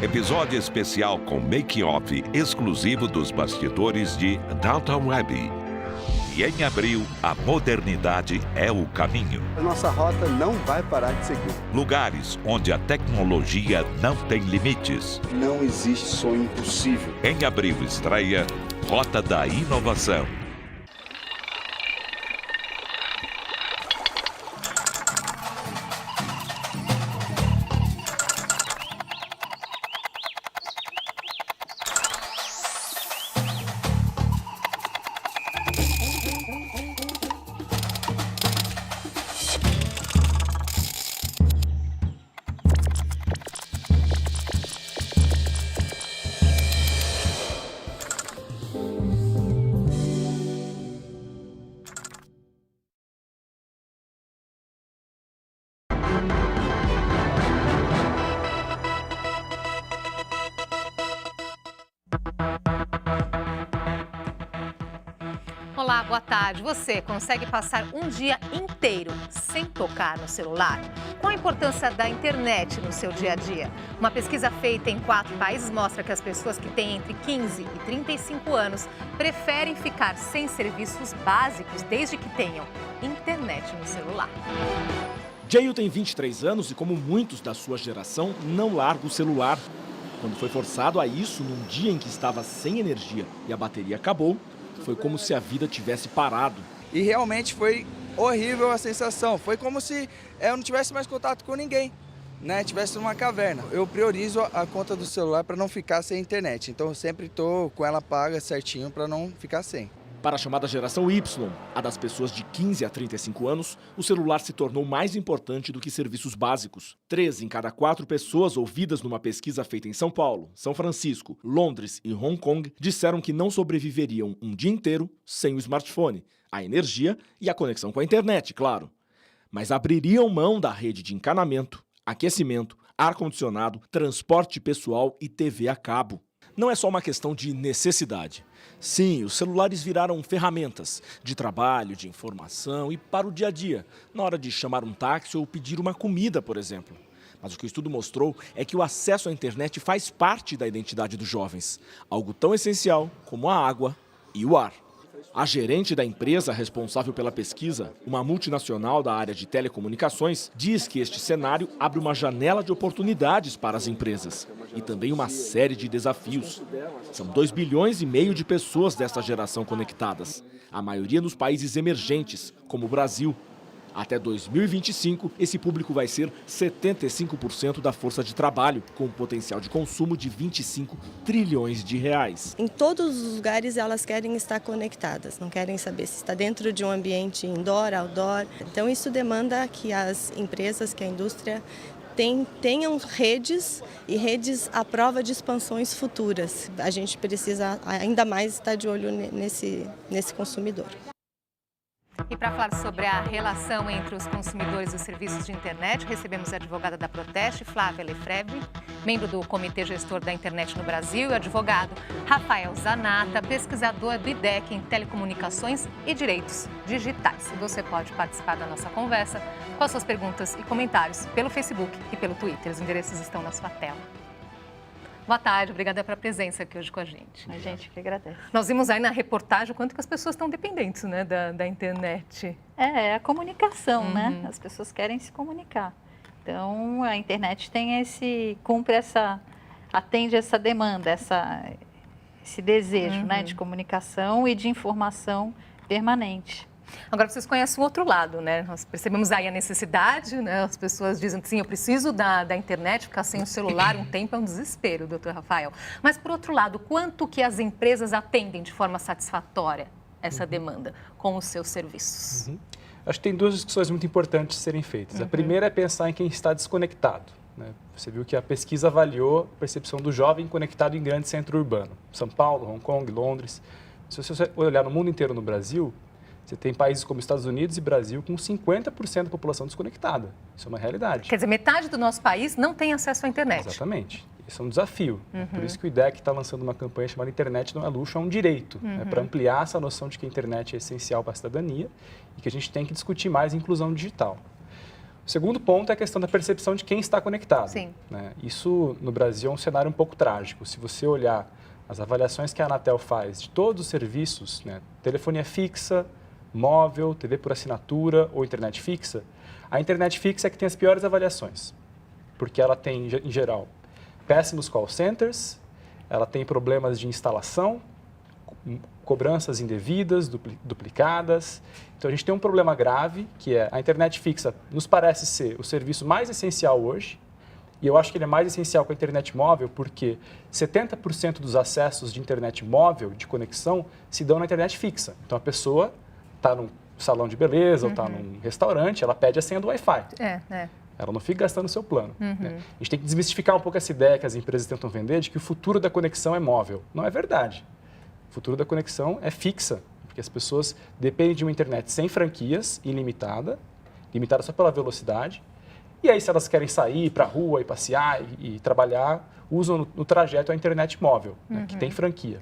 Episódio especial com make-off exclusivo dos bastidores de Downtown Abbey. E em abril, a modernidade é o caminho. A nossa rota não vai parar de seguir. Lugares onde a tecnologia não tem limites. Não existe sonho impossível. Em abril estreia Rota da Inovação. Olá, boa tarde. Você consegue passar um dia inteiro sem tocar no celular? Qual a importância da internet no seu dia a dia? Uma pesquisa feita em 4 países mostra que as pessoas que têm entre 15 e 35 anos preferem ficar sem serviços básicos desde que tenham internet no celular. Jail tem 23 anos e, como muitos da sua geração, não larga o celular. Quando foi forçado a isso num dia em que estava sem energia e a bateria acabou, foi como se a vida tivesse parado. E realmente foi horrível a sensação. Foi como se eu não tivesse mais contato com ninguém, né? Tivesse numa caverna. Eu priorizo a conta do celular para não ficar sem internet. Então eu sempre estou com ela paga certinho para não ficar sem. Para a chamada geração Y, a das pessoas de 15 a 35 anos, o celular se tornou mais importante do que serviços básicos. 3 em cada 4 pessoas ouvidas numa pesquisa feita em São Paulo, São Francisco, Londres e Hong Kong disseram que não sobreviveriam um dia inteiro sem o smartphone, a energia e a conexão com a internet, claro. Mas abririam mão da rede de encanamento, aquecimento, ar-condicionado, transporte pessoal e TV a cabo. Não é só uma questão de necessidade. Sim, os celulares viraram ferramentas de trabalho, de informação e para o dia a dia, na hora de chamar um táxi ou pedir uma comida, por exemplo. Mas o que o estudo mostrou é que o acesso à internet faz parte da identidade dos jovens, algo tão essencial como a água e o ar. A gerente da empresa responsável pela pesquisa, uma multinacional da área de telecomunicações, diz que este cenário abre uma janela de oportunidades para as empresas e também uma série de desafios. São 2,5 bilhões de pessoas desta geração conectadas, a maioria nos países emergentes, como o Brasil. Até 2025, esse público vai ser 75% da força de trabalho, com um potencial de consumo de 25 trilhões de reais. Em todos os lugares elas querem estar conectadas, não querem saber se está dentro de um ambiente indoor, outdoor. Então isso demanda que as empresas, que a indústria tenham redes e redes à prova de expansões futuras. A gente precisa ainda mais estar de olho nesse consumidor. E para falar sobre a relação entre os consumidores e os serviços de internet, recebemos a advogada da Proteste, Flávia Lefebvre, membro do Comitê Gestor da Internet no Brasil, e o advogado Rafael Zanata, pesquisador do IDEC em Telecomunicações e Direitos Digitais. E você pode participar da nossa conversa com as suas perguntas e comentários pelo Facebook e pelo Twitter. Os endereços estão na sua tela. Boa tarde, obrigada pela presença aqui hoje com a gente. A gente que agradece. Nós vimos aí na reportagem o quanto que as pessoas estão dependentes, né, da internet. É a comunicação, né? As pessoas querem se comunicar. Então, a internet atende essa demanda, esse desejo, né, de comunicação e de informação permanente. Agora, vocês conhecem o outro lado, né? Nós percebemos aí a necessidade, né? As pessoas dizem assim, eu preciso da internet, ficar sem o celular um tempo é um desespero, doutor Rafael. Mas, por outro lado, quanto que as empresas atendem de forma satisfatória essa demanda com os seus serviços? Acho que tem 2 discussões muito importantes a serem feitas. A primeira é pensar em quem está desconectado, né? Você viu que a pesquisa avaliou a percepção do jovem conectado em grande centro urbano. São Paulo, Hong Kong, Londres. Se você olhar no mundo inteiro no Brasil, você tem países como Estados Unidos e Brasil com 50% da população desconectada. Isso é uma realidade. Quer dizer, metade do nosso país não tem acesso à internet. Exatamente. Isso é um desafio. Por isso que o IDEC está lançando uma campanha chamada Internet não é luxo, é um direito. Para ampliar essa noção de que a internet é essencial para a cidadania e que a gente tem que discutir mais a inclusão digital. O segundo ponto é a questão da percepção de quem está conectado. Sim. Né? Isso, no Brasil, é um cenário um pouco trágico. Se você olhar as avaliações que a Anatel faz de todos os serviços, né, telefonia fixa, móvel, TV por assinatura ou internet fixa, a internet fixa é que tem as piores avaliações, porque ela tem, em geral, péssimos call centers, ela tem problemas de instalação, cobranças indevidas, duplicadas. Então, a gente tem um problema grave, que é a internet fixa nos parece ser o serviço mais essencial hoje, e eu acho que ele é mais essencial que a internet móvel, porque 70% dos acessos de internet móvel, de conexão, se dão na internet fixa. Então, a pessoa está num salão de beleza ou está num restaurante, ela pede a senha do Wi-Fi. Ela não fica gastando o seu plano. Né? A gente tem que desmistificar um pouco essa ideia que as empresas tentam vender de que o futuro da conexão é móvel. Não é verdade. O futuro da conexão é fixa, porque as pessoas dependem de uma internet sem franquias, ilimitada, limitada só pela velocidade. E aí, se elas querem sair para a rua e passear e trabalhar, usam no trajeto a internet móvel, né, que tem franquia.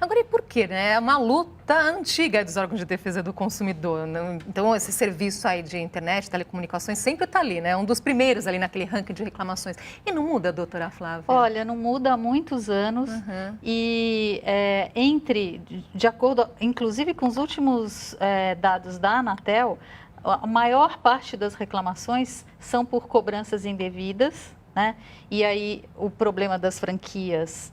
Agora, e por quê? Né? É uma luta antiga dos órgãos de defesa do consumidor. Né? Então, esse serviço aí de internet, telecomunicações, sempre está ali, né? Um dos primeiros ali naquele ranking de reclamações. E não muda, doutora Flávia? Olha, não muda há muitos anos. E de acordo, inclusive com os últimos dados da Anatel, a maior parte das reclamações são por cobranças indevidas, né? E aí o problema das franquias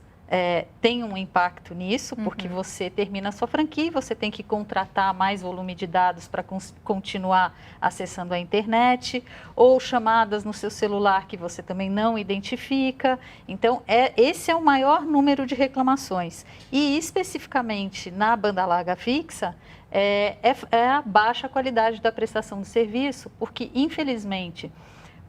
tem um impacto nisso, porque você termina a sua franquia e você tem que contratar mais volume de dados para continuar acessando a internet, ou chamadas no seu celular que você também não identifica. Então, esse é o maior número de reclamações. E, especificamente, na banda larga fixa, é a baixa qualidade da prestação do serviço, porque, infelizmente,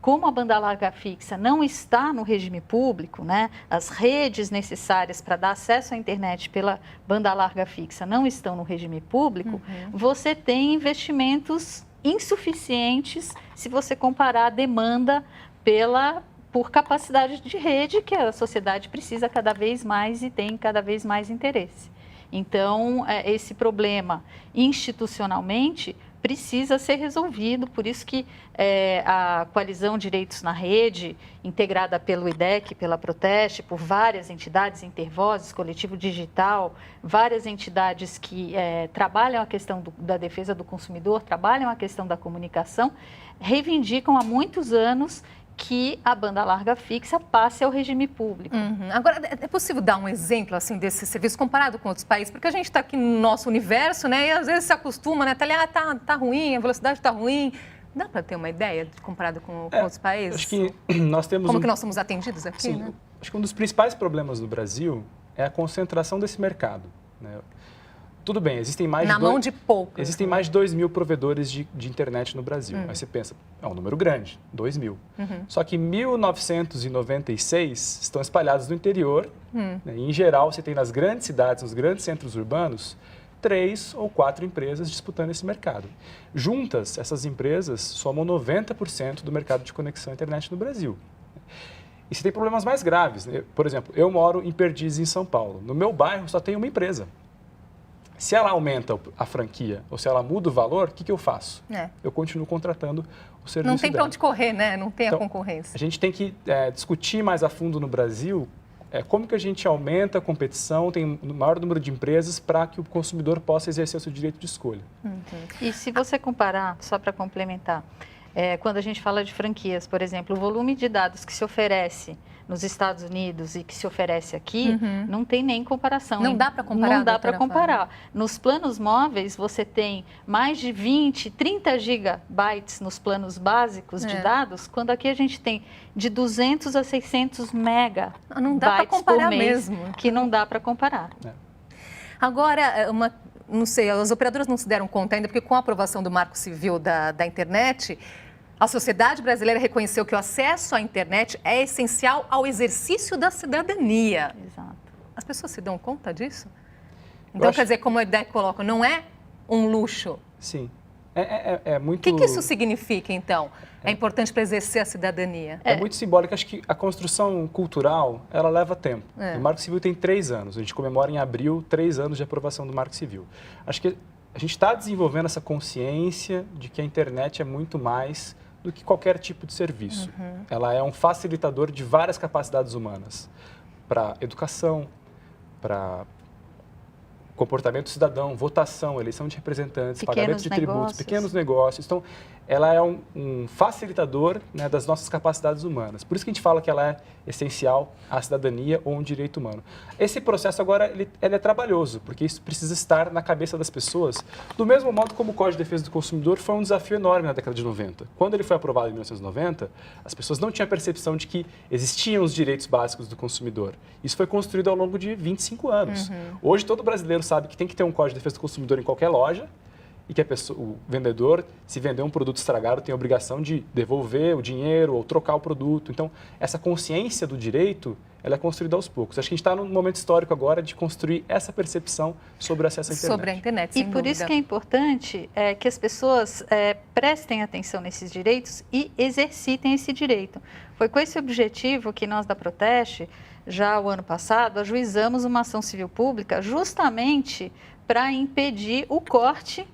como a banda larga fixa não está no regime público, né, as redes necessárias para dar acesso à internet pela banda larga fixa não estão no regime público, você tem investimentos insuficientes se você comparar a demanda por capacidade de rede que a sociedade precisa cada vez mais e tem cada vez mais interesse. Então, esse problema institucionalmente precisa ser resolvido, por isso que a Coalizão Direitos na Rede, integrada pelo IDEC, pela Proteste, por várias entidades, Intervozes, Coletivo Digital, várias entidades que trabalham a questão da defesa do consumidor, trabalham a questão da comunicação, reivindicam há muitos anos que a banda larga fixa passe ao regime público. Agora, é possível dar um exemplo assim desse serviço comparado com outros países? Porque a gente está aqui no nosso universo, né? E às vezes se acostuma, né? Tá ruim, a velocidade está ruim. Dá para ter uma ideia comparado com outros países? Acho que nós temos Como que nós somos atendidos aqui, sim, né? Acho que um dos principais problemas no Brasil é a concentração desse mercado, né? Tudo bem, existem mais mão de poucos. Existem mais de 2.000 provedores de internet no Brasil. Aí você pensa, é um número grande, 2.000. Só que 1.996 estão espalhados no interior. Né? E, em geral, você tem nas grandes cidades, nos grandes centros urbanos, 3 ou 4 empresas disputando esse mercado. Juntas, essas empresas somam 90% do mercado de conexão à internet no Brasil. E você tem problemas mais graves. Né? Por exemplo, eu moro em Perdizes, em São Paulo. No meu bairro só tem uma empresa. Se ela aumenta a franquia ou se ela muda o valor, o que eu faço? Eu continuo contratando o serviço Não tem para onde correr, né? Não tem então, a concorrência. A gente tem que discutir mais a fundo no Brasil como que a gente aumenta a competição, tem um maior número de empresas para que o consumidor possa exercer o seu direito de escolha. E se você comparar, só para complementar, quando a gente fala de franquias, por exemplo, o volume de dados que se oferece nos Estados Unidos e que se oferece aqui, não tem nem comparação. Não dá para comparar? Não dá para comparar. Nos planos móveis, você tem mais de 20, 30 gigabytes nos planos básicos de dados, quando aqui a gente tem de 200 a 600 megabytes não dá para comparar por mês, mesmo. Que não dá para comparar. Agora, não sei, as operadoras não se deram conta ainda, porque com a aprovação do Marco Civil da internet, a sociedade brasileira reconheceu que o acesso à internet é essencial ao exercício da cidadania. Exato. As pessoas se dão conta disso? Então, quer dizer, como a IDEC coloca, não é um luxo. Sim. É muito... O que isso significa, então? É importante para exercer a cidadania? É muito simbólico. Acho que a construção cultural, ela leva tempo. O Marco Civil tem 3 anos. A gente comemora em abril 3 anos de aprovação do Marco Civil. Acho que a gente está desenvolvendo essa consciência de que a internet é muito mais do que qualquer tipo de serviço. Ela é um facilitador de várias capacidades humanas, para educação, para comportamento cidadão, votação, eleição de representantes, pagamento de tributos, pequenos negócios. Então, ela é um facilitador, né, das nossas capacidades humanas. Por isso que a gente fala que ela é essencial à cidadania ou um direito humano. Esse processo agora ele é trabalhoso, porque isso precisa estar na cabeça das pessoas, do mesmo modo como o Código de Defesa do Consumidor foi um desafio enorme na década de 90. Quando ele foi aprovado em 1990, as pessoas não tinham a percepção de que existiam os direitos básicos do consumidor. Isso foi construído ao longo de 25 anos. Hoje, todo brasileiro sabe que tem que ter um Código de Defesa do Consumidor em qualquer loja, e que o vendedor, se vender um produto estragado, tem a obrigação de devolver o dinheiro ou trocar o produto. Então, essa consciência do direito, ela é construída aos poucos. Acho que a gente está num momento histórico agora de construir essa percepção sobre o acesso à internet. Sobre a internet, sem E por dúvida. isso que é importante que as pessoas prestem atenção nesses direitos e exercitem esse direito. Foi com esse objetivo que nós da Proteste, já o ano passado, ajuizamos uma ação civil pública justamente para impedir o corte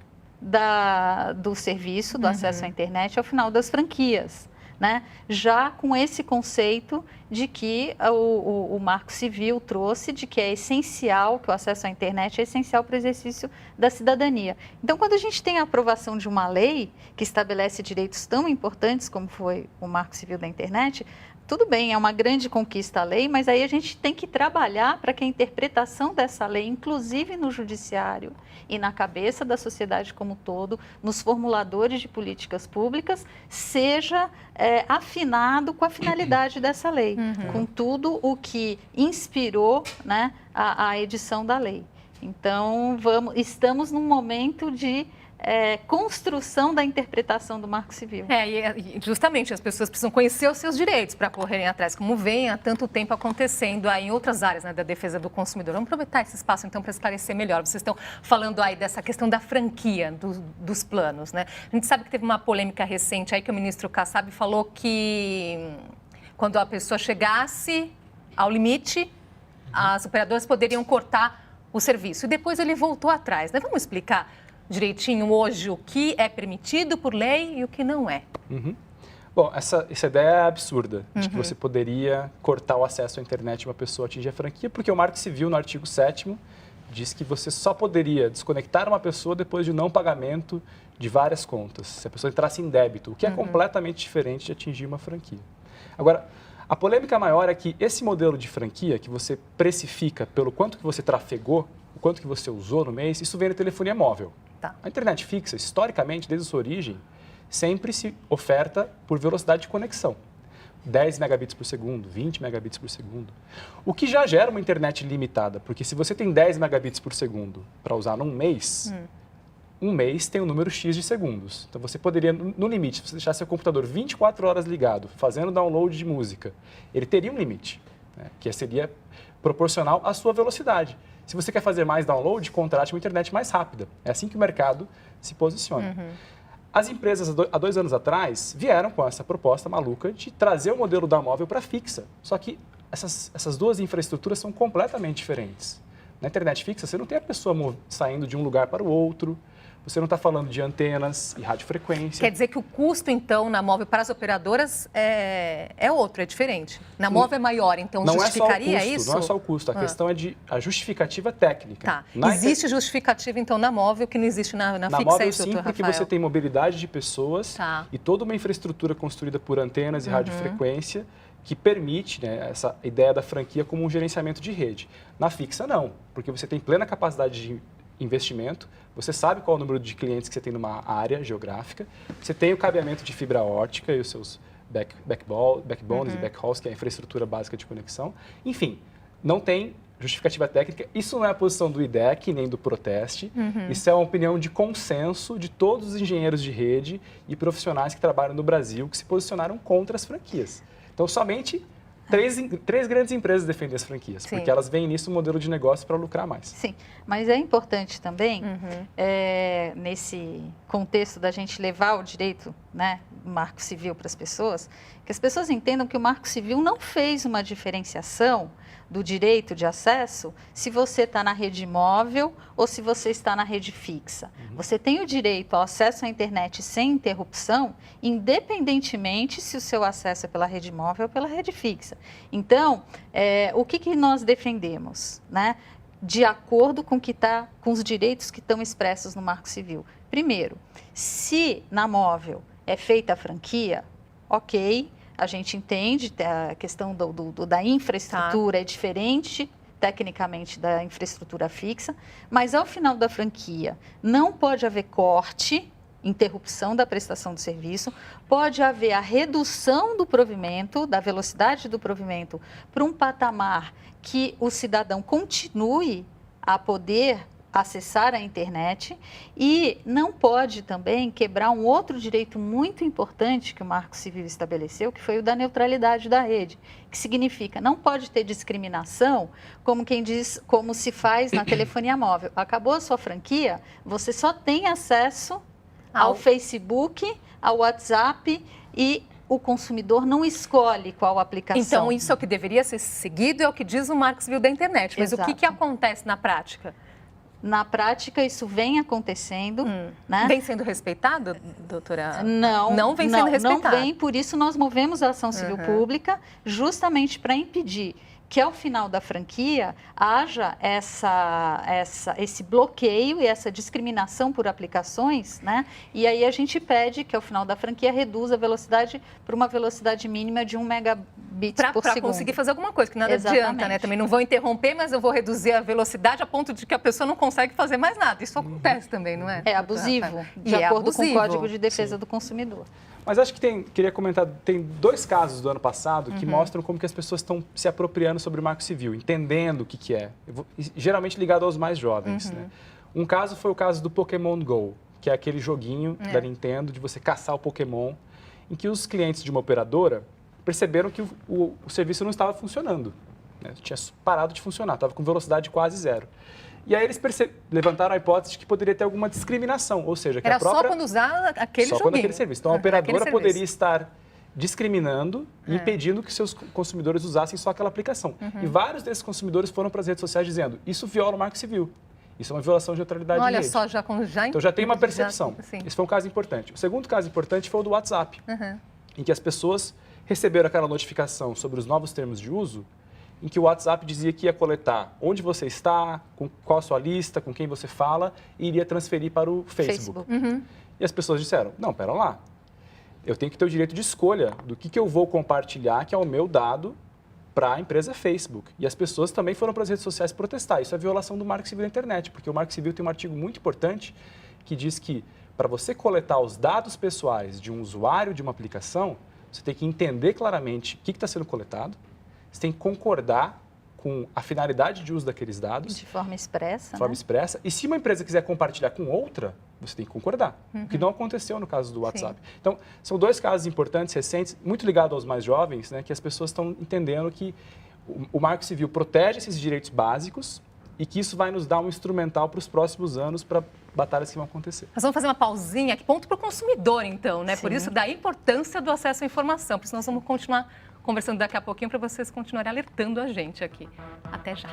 do serviço, do acesso à internet ao final das franquias, né? Já com esse conceito de que o Marco Civil trouxe, de que é essencial, que o acesso à internet é essencial para o exercício da cidadania. Então, quando a gente tem a aprovação de uma lei que estabelece direitos tão importantes como foi o Marco Civil da internet, tudo bem, é uma grande conquista a lei, mas aí a gente tem que trabalhar para que a interpretação dessa lei, inclusive no judiciário e na cabeça da sociedade como um todo, nos formuladores de políticas públicas, seja afinado com a finalidade dessa lei, com tudo o que inspirou, né, a edição da lei. Então, estamos num momento de construção da interpretação do Marco Civil. E justamente as pessoas precisam conhecer os seus direitos para correrem atrás, como vem há tanto tempo acontecendo aí em outras áreas, né, da defesa do consumidor. Vamos aproveitar esse espaço então para esclarecer melhor. Vocês estão falando aí dessa questão da franquia dos planos, né? A gente sabe que teve uma polêmica recente aí que o ministro Kassab falou que quando a pessoa chegasse ao limite, as operadoras poderiam cortar o serviço. E depois ele voltou atrás, né? Vamos explicar direitinho hoje o que é permitido por lei e o que não é. Bom, essa ideia é absurda, de que você poderia cortar o acesso à internet de uma pessoa atingir a franquia, porque o Marco Civil, no artigo 7º, diz que você só poderia desconectar uma pessoa depois de não pagamento de várias contas, se a pessoa entrasse em débito, o que é completamente diferente de atingir uma franquia. Agora, a polêmica maior é que esse modelo de franquia, que você precifica pelo quanto que você trafegou, o quanto que você usou no mês, isso vem na telefonia móvel. Tá. A internet fixa, historicamente, desde sua origem, sempre se oferta por velocidade de conexão. 10 megabits por segundo, 20 megabits por segundo. O que já gera uma internet limitada, porque se você tem 10 megabits por segundo para usar num mês, um mês tem um número X de segundos. Então você poderia, no limite, se você deixar seu computador 24 horas ligado, fazendo download de música, ele teria um limite, né, que seria proporcional à sua velocidade. Se você quer fazer mais download, contrate uma internet mais rápida. É assim que o mercado se posiciona. As empresas, há 2 anos atrás, vieram com essa proposta maluca de trazer o modelo da móvel para fixa. Só que essas duas infraestruturas são completamente diferentes. Na internet fixa, você não tem a pessoa saindo de um lugar para o outro. Você não está falando de antenas e radiofrequência. Quer dizer que o custo, então, na móvel para as operadoras é outro, é diferente. Na móvel é maior, então não justificaria é só o custo, isso? Não é só o custo, a questão é a justificativa técnica. Tá. Existe justificativa, então, na móvel que não existe na fixa? Móvel, é isso, sim, porque Rafael? você tem mobilidade de pessoas e toda uma infraestrutura construída por antenas e radiofrequência que permite, né, essa ideia da franquia como um gerenciamento de rede. Na fixa, não, porque você tem plena capacidade de investimento, você sabe qual é o número de clientes que você tem numa área geográfica, você tem o cabeamento de fibra ótica e os seus backbones e backhauls, que é a infraestrutura básica de conexão. Enfim, não tem justificativa técnica. Isso não é a posição do IDEC nem do Proteste. Isso é uma opinião de consenso de todos os engenheiros de rede e profissionais que trabalham no Brasil que se posicionaram contra as franquias. Então, somente três grandes empresas defendem as franquias, porque elas veem nisso um modelo de negócio para lucrar mais. Sim, mas é importante também, nesse contexto da gente levar o direito né, Marco Civil para as pessoas, que as pessoas entendam que o Marco Civil não fez uma diferenciação do direito de acesso se você está na rede móvel ou se você está na rede fixa. Você tem o direito ao acesso à internet sem interrupção, independentemente se o seu acesso é pela rede móvel ou pela rede fixa. Então, o que nós defendemos, né? De acordo com os direitos que estão expressos no Marco Civil. Primeiro, se na móvel é feita a franquia, ok, a gente entende a questão da infraestrutura é diferente tecnicamente da infraestrutura fixa, mas ao final da franquia não pode haver corte, interrupção da prestação de serviço, pode haver a redução do provimento, da velocidade do provimento para um patamar que o cidadão continue a poder acessar a internet e não pode também quebrar um outro direito muito importante que o Marco Civil estabeleceu, que foi o da neutralidade da rede, que significa não pode ter discriminação, como quem diz, como se faz na telefonia móvel. Acabou a sua franquia, você só tem acesso ao Facebook, ao WhatsApp e o consumidor não escolhe qual aplicação. Então, isso é o que deveria ser seguido, é o que diz o Marco Civil da internet. Mas Exato. O que acontece na prática? Na prática, isso vem acontecendo, né? Vem sendo respeitado, doutora? Não vem sendo respeitado. Não vem, por isso nós movemos a ação civil pública justamente para impedir que ao final da franquia haja esse bloqueio e essa discriminação por aplicações, né? E aí a gente pede que ao final da franquia reduza a velocidade para uma velocidade mínima de 1 megabit por segundo. Para conseguir fazer alguma coisa, que nada adianta, né? Também não vou interromper, mas eu vou reduzir a velocidade a ponto de que a pessoa não consegue fazer mais nada. Isso acontece também, não é? É abusivo, de acordo com o Código de Defesa do Consumidor. Mas acho que queria comentar, tem 2 casos do ano passado que mostram como que as pessoas estão se apropriando sobre o Marco Civil, entendendo o que é, geralmente ligado aos mais jovens. Né? Um caso foi o caso do Pokémon Go, que é aquele joguinho da Nintendo de você caçar o Pokémon, em que os clientes de uma operadora perceberam que o serviço não estava funcionando, né? Tinha parado de funcionar, estava com velocidade quase zero. E aí eles levantaram a hipótese de que poderia ter alguma discriminação, ou seja, que era a própria... só quando usava aquele joguinho. Só quando aquele serviço. Então, a operadora poderia estar discriminando e impedindo que seus consumidores usassem só aquela aplicação. E vários desses consumidores foram para as redes sociais dizendo, isso viola o Marco Civil, isso é uma violação de neutralidade de rede. Olha só, então já tem uma percepção. Esse foi um caso importante. O segundo caso importante foi o do WhatsApp, em que as pessoas receberam aquela notificação sobre os novos termos de uso, em que o WhatsApp dizia que ia coletar onde você está, qual a sua lista, com quem você fala, e iria transferir para o Facebook. E as pessoas disseram, não, pera lá, eu tenho que ter o direito de escolha do que eu vou compartilhar, que é o meu dado, para a empresa Facebook. E as pessoas também foram para as redes sociais protestar. Isso é violação do Marco Civil da internet, porque o Marco Civil tem um artigo muito importante que diz que, para você coletar os dados pessoais de um usuário de uma aplicação, você tem que entender claramente o que está sendo coletado, você tem que concordar com a finalidade de uso daqueles dados. De forma expressa. De forma expressa. E se uma empresa quiser compartilhar com outra, você tem que concordar. O que não aconteceu no caso do WhatsApp. Sim. Então, são 2 casos importantes, recentes, muito ligados aos mais jovens, né, que as pessoas estão entendendo que o Marco Civil protege esses direitos básicos e que isso vai nos dar um instrumental para os próximos anos para batalhas que vão acontecer. Nós vamos fazer uma pausinha aqui, ponto para o consumidor, então, né? Sim. Por isso, da importância do acesso à informação. Por isso, nós vamos continuar conversando daqui a pouquinho para vocês continuarem alertando a gente aqui. Até já.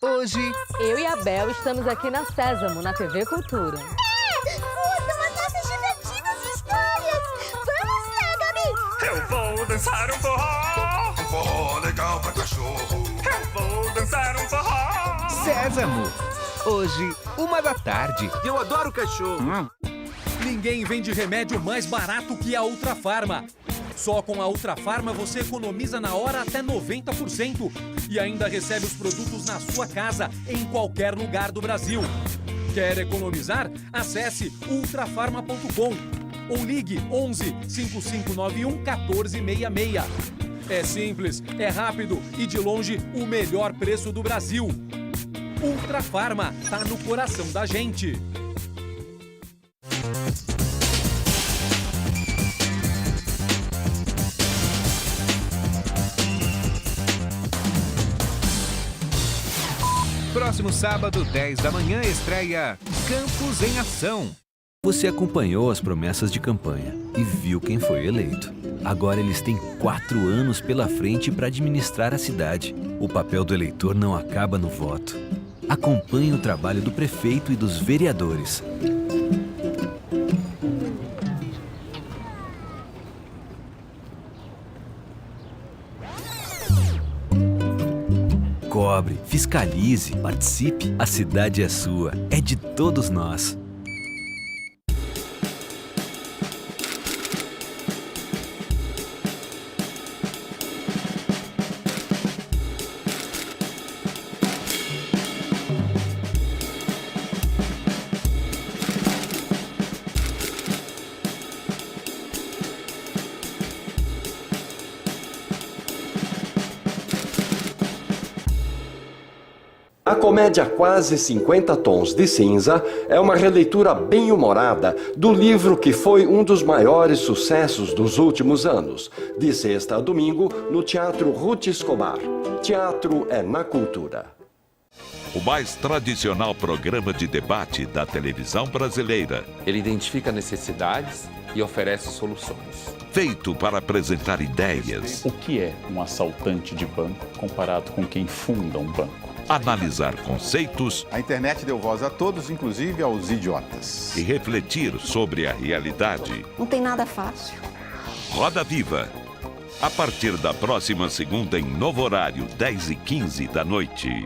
Hoje, eu e a Bel estamos aqui na Sésamo, na TV Cultura. São as nossas divertidas histórias! Vamos lá, Gabi! Eu vou dançar um forró! Um forró legal pra cachorro! Eu vou dançar um forró! Sésamo! Hoje, 1h. Eu adoro cachorro! Ninguém vende remédio mais barato que a Ultrafarma. Só com a Ultrafarma você economiza na hora até 90% e ainda recebe os produtos na sua casa, em qualquer lugar do Brasil. Quer economizar? Acesse ultrafarma.com ou ligue 11 5591 1466. É simples, é rápido e de longe o melhor preço do Brasil. Ultra Farma, tá no coração da gente. Próximo sábado, 10 da manhã, estreia Campos em Ação. Você acompanhou as promessas de campanha e viu quem foi eleito. Agora eles têm 4 anos pela frente para administrar a cidade. O papel do eleitor não acaba no voto. Acompanhe o trabalho do prefeito e dos vereadores. Cobre, fiscalize, participe. A cidade é sua, é de todos nós. A comédia Quase 50 Tons de Cinza é uma releitura bem-humorada do livro que foi um dos maiores sucessos dos últimos anos, de sexta a domingo, no Teatro Ruth Escobar. Teatro é na cultura. O mais tradicional programa de debate da televisão brasileira. Ele identifica necessidades e oferece soluções. Feito para apresentar ideias. O que é um assaltante de banco comparado com quem funda um banco? Analisar conceitos. A internet deu voz a todos, inclusive aos idiotas. E refletir sobre a realidade. Não tem nada fácil. Roda Viva. A partir da próxima segunda em novo horário, 10h15 da noite.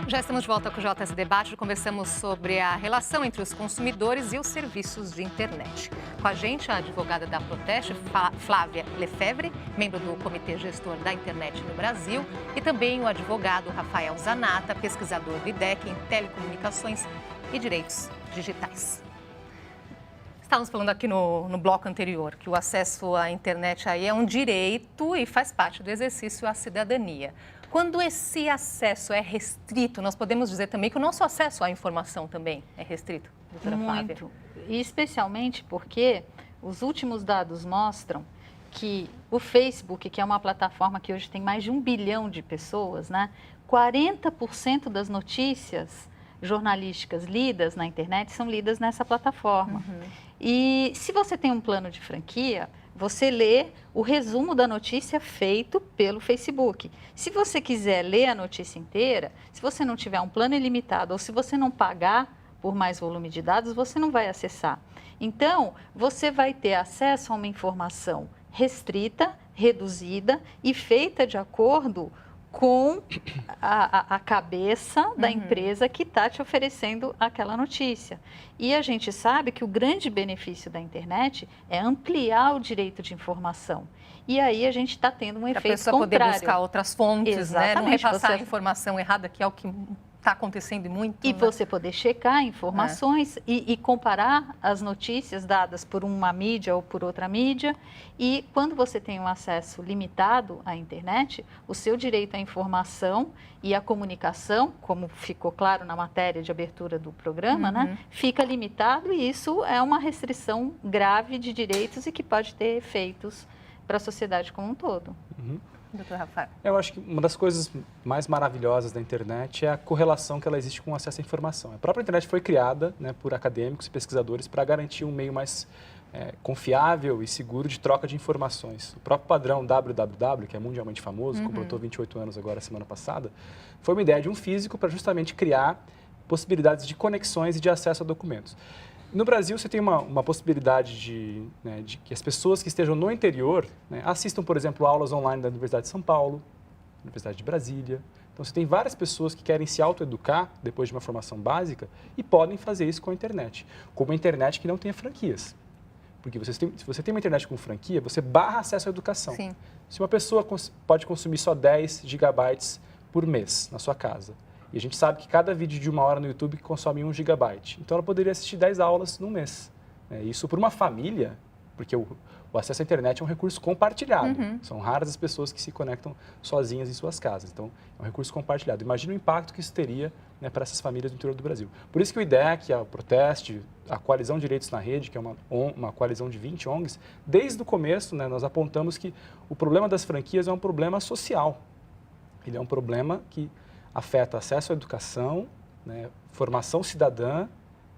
Já estamos de volta com o JS Debate. Conversamos sobre a relação entre os consumidores e os serviços de internet. Com a gente, a advogada da Proteste, Flávia Lefebvre, membro do Comitê Gestor da Internet no Brasil, e também o advogado Rafael Zanata, pesquisador do IDEC em Telecomunicações e Direitos Digitais. Estávamos falando aqui no bloco anterior que o acesso à internet aí é um direito e faz parte do exercício à cidadania. Quando esse acesso é restrito, nós podemos dizer também que o nosso acesso à informação também é restrito, doutora Flávia? Muito, e especialmente porque os últimos dados mostram que o Facebook, que é uma plataforma que hoje tem mais de 1 bilhão de pessoas, né, 40% das notícias jornalísticas lidas na internet são lidas nessa plataforma. E se você tem um plano de franquia, você lê o resumo da notícia feito pelo Facebook. Se você quiser ler a notícia inteira, se você não tiver um plano ilimitado ou se você não pagar por mais volume de dados, você não vai acessar. Então, você vai ter acesso a uma informação restrita, reduzida e feita de acordo com a cabeça da empresa que está te oferecendo aquela notícia. E a gente sabe que o grande benefício da internet é ampliar o direito de informação. E aí a gente está tendo um efeito contrário. Para a pessoa poder buscar outras fontes, exatamente, né? Não repassar a informação errada, que é o que está acontecendo muito. E né? você poder checar informações e comparar as notícias dadas por uma mídia ou por outra mídia. E quando você tem um acesso limitado à internet, o seu direito à informação e à comunicação, como ficou claro na matéria de abertura do programa, né, fica limitado, e isso é uma restrição grave de direitos e que pode ter efeitos para a sociedade como um todo. Doutor Rafael. Eu acho que uma das coisas mais maravilhosas da internet é a correlação que ela existe com o acesso à informação. A própria internet foi criada, né, por acadêmicos e pesquisadores para garantir um meio mais confiável e seguro de troca de informações. O próprio padrão www, que é mundialmente famoso, completou 28 anos agora, semana passada, foi uma ideia de um físico para justamente criar possibilidades de conexões e de acesso a documentos. No Brasil, você tem uma possibilidade de que as pessoas que estejam no interior, né, assistam, por exemplo, aulas online da Universidade de São Paulo, Universidade de Brasília. Então, você tem várias pessoas que querem se autoeducar depois de uma formação básica e podem fazer isso com a internet. Com uma internet que não tenha franquias. Porque se você tem uma internet com franquia, você barra acesso à educação. Sim. Se uma pessoa pode consumir só 10 gigabytes por mês na sua casa, E a gente sabe que cada vídeo de 1 hora no YouTube consome 1 gigabyte. Então ela poderia assistir 10 aulas num mês. Isso para uma família, porque o acesso à internet é um recurso compartilhado. São raras as pessoas que se conectam sozinhas em suas casas. Então, é um recurso compartilhado. Imagina o impacto que isso teria, né, para essas famílias do interior do Brasil. Por isso que o IDEC, a Proteste, a Coalizão Direitos na Rede, que é uma coalizão de 20 ONGs, desde o começo, né, nós apontamos que o problema das franquias é um problema social. Ele é um problema que afeta acesso à educação, né, formação cidadã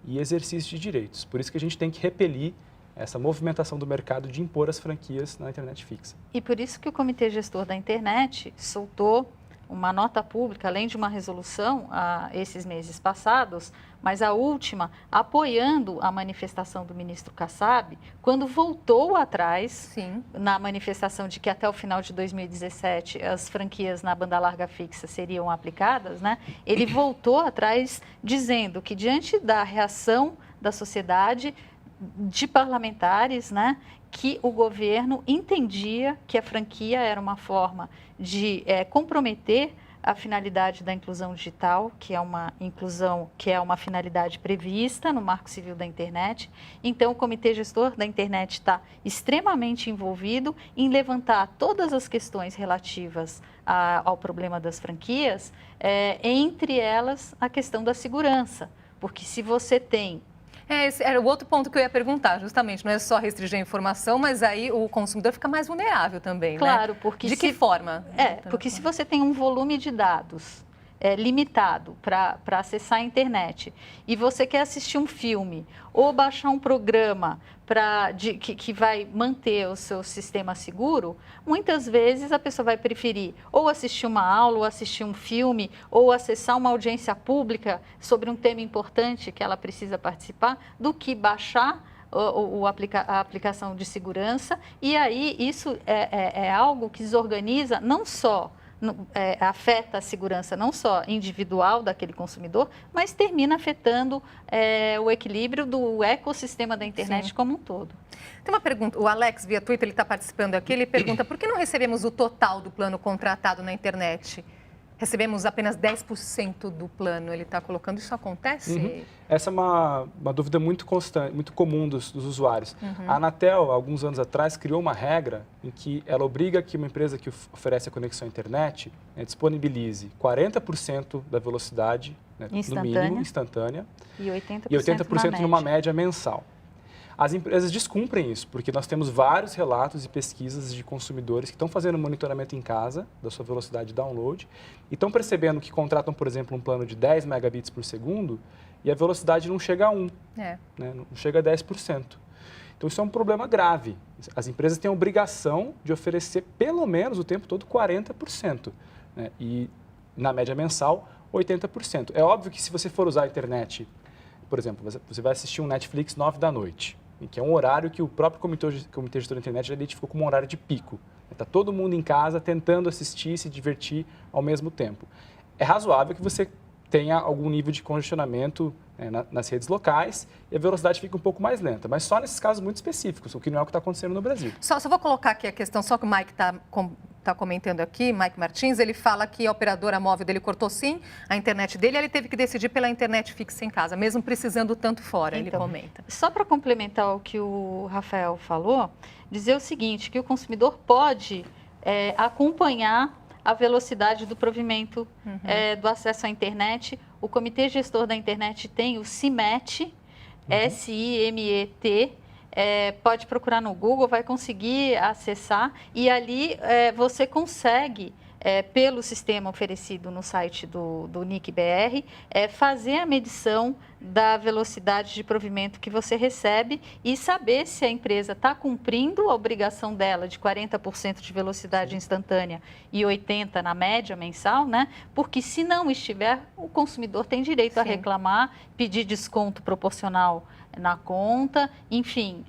e exercício de direitos. Por isso que a gente tem que repelir essa movimentação do mercado de impor as franquias na internet fixa. E por isso que o Comitê Gestor da Internet soltou uma nota pública, além de uma resolução esses meses passados, mas a última apoiando a manifestação do ministro Kassab, quando voltou atrás na manifestação de que até o final de 2017 as franquias na banda larga fixa seriam aplicadas, né? Ele voltou atrás dizendo que diante da reação da sociedade, de parlamentares, né, que o governo entendia que a franquia era uma forma de comprometer a finalidade da inclusão digital, que é uma inclusão, que é uma finalidade prevista no Marco Civil da Internet. Então, o Comitê Gestor da Internet está extremamente envolvido em levantar todas as questões relativas ao problema das franquias, entre elas a questão da segurança, porque se você tem... Esse era o outro ponto que eu ia perguntar, justamente. Não é só restringir a informação, mas aí o consumidor fica mais vulnerável também, claro, né? Porque de que forma? Porque se você tem um volume de dados limitado para acessar a internet e você quer assistir um filme ou baixar um programa que vai manter o seu sistema seguro, muitas vezes a pessoa vai preferir ou assistir uma aula, ou assistir um filme, ou acessar uma audiência pública sobre um tema importante que ela precisa participar, do que baixar a aplicação de segurança. E aí isso é algo que desorganiza não só... afeta a segurança não só individual daquele consumidor, mas termina afetando o equilíbrio do ecossistema da internet como um todo. Tem uma pergunta, o Alex via Twitter, ele está participando aqui, ele pergunta por que não recebemos o total do plano contratado na internet? Recebemos apenas 10% do plano, ele está colocando, isso acontece? Essa é uma dúvida muito constante, muito comum dos usuários. A Anatel, alguns anos atrás, criou uma regra em que ela obriga que uma empresa que oferece a conexão à internet disponibilize 40% da velocidade, né, no mínimo, instantânea, e 80% numa média mensal. As empresas descumprem isso, porque nós temos vários relatos e pesquisas de consumidores que estão fazendo monitoramento em casa da sua velocidade de download e estão percebendo que contratam, por exemplo, um plano de 10 megabits por segundo e a velocidade não chega a 1, né, não chega a 10%. Então, isso é um problema grave. As empresas têm a obrigação de oferecer, pelo menos, o tempo todo, 40%, né, e, na média mensal, 80%. É óbvio que se você for usar a internet, por exemplo, você vai assistir um Netflix 9 da noite, que é um horário que o próprio Comitê Gestor da Internet já identificou como um horário de pico. Está todo mundo em casa tentando assistir e se divertir ao mesmo tempo. É razoável que você tenha algum nível de congestionamento nas redes locais e a velocidade fica um pouco mais lenta, mas só nesses casos muito específicos, o que não é o que está acontecendo no Brasil. Só vou colocar aqui a questão, só que o Mike está comentando aqui, Mike Martins, ele fala que a operadora móvel dele cortou sim a internet dele, ele teve que decidir pela internet fixa em casa, mesmo precisando tanto fora, ele comenta. Só para complementar o que o Rafael falou, dizer o seguinte, que o consumidor pode acompanhar a velocidade do provimento do acesso à internet. O Comitê Gestor da Internet tem o CIMET, S-I-M-E-T, pode procurar no Google, vai conseguir acessar e ali você consegue, pelo sistema oferecido no site do NIC-BR, fazer a medição da velocidade de provimento que você recebe e saber se a empresa está cumprindo a obrigação dela de 40% de velocidade instantânea e 80% na média mensal, né? Porque se não estiver, o consumidor tem direito a reclamar, pedir desconto proporcional na conta, enfim...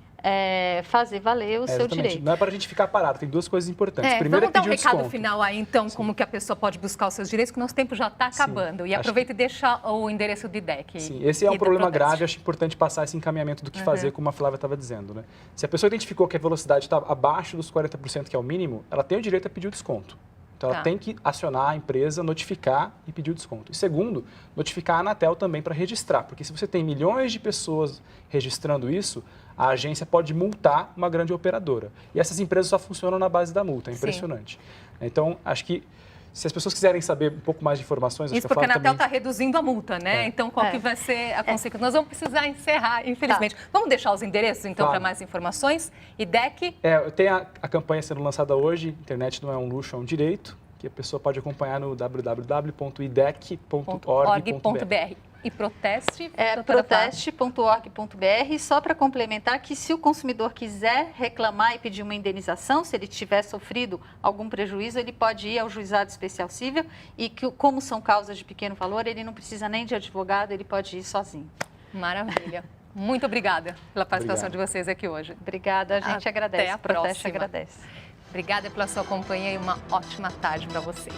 fazer valer o seu direito. Não é para a gente ficar parado, tem duas coisas importantes. Primeiro, vamos dar um recado final aí, então, como que a pessoa pode buscar os seus direitos, que o nosso tempo já está acabando. E aproveita e deixa o endereço do IDEC. Sim, esse é um problema grave, acho importante passar esse encaminhamento do que fazer, como a Flávia estava dizendo, né? Se a pessoa identificou que a velocidade está abaixo dos 40%, que é o mínimo, ela tem o direito a pedir o desconto. Então, ela tem que acionar a empresa, notificar e pedir o desconto. E segundo, notificar a Anatel também para registrar, porque se você tem milhões de pessoas registrando isso, a agência pode multar uma grande operadora. E essas empresas só funcionam na base da multa, é impressionante. Então, acho que se as pessoas quiserem saber um pouco mais de informações... Isso porque a Anatel está reduzindo a multa, né? Então, qual que vai ser a consequência? Nós vamos precisar encerrar, infelizmente. Vamos deixar os endereços, então, para mais informações? IDEC? Tem a campanha sendo lançada hoje, internet não é um luxo, é um direito, que a pessoa pode acompanhar no www.idec.org.br. E proteste? Proteste.org.br. Só para complementar que se o consumidor quiser reclamar e pedir uma indenização, se ele tiver sofrido algum prejuízo, ele pode ir ao juizado especial civil e que, como são causas de pequeno valor, ele não precisa nem de advogado, ele pode ir sozinho. Maravilha. Muito obrigada pela participação de vocês aqui hoje. Obrigada, a gente agradece. Até a Proteste próxima. agradece. Obrigada pela sua companhia e uma ótima tarde para você.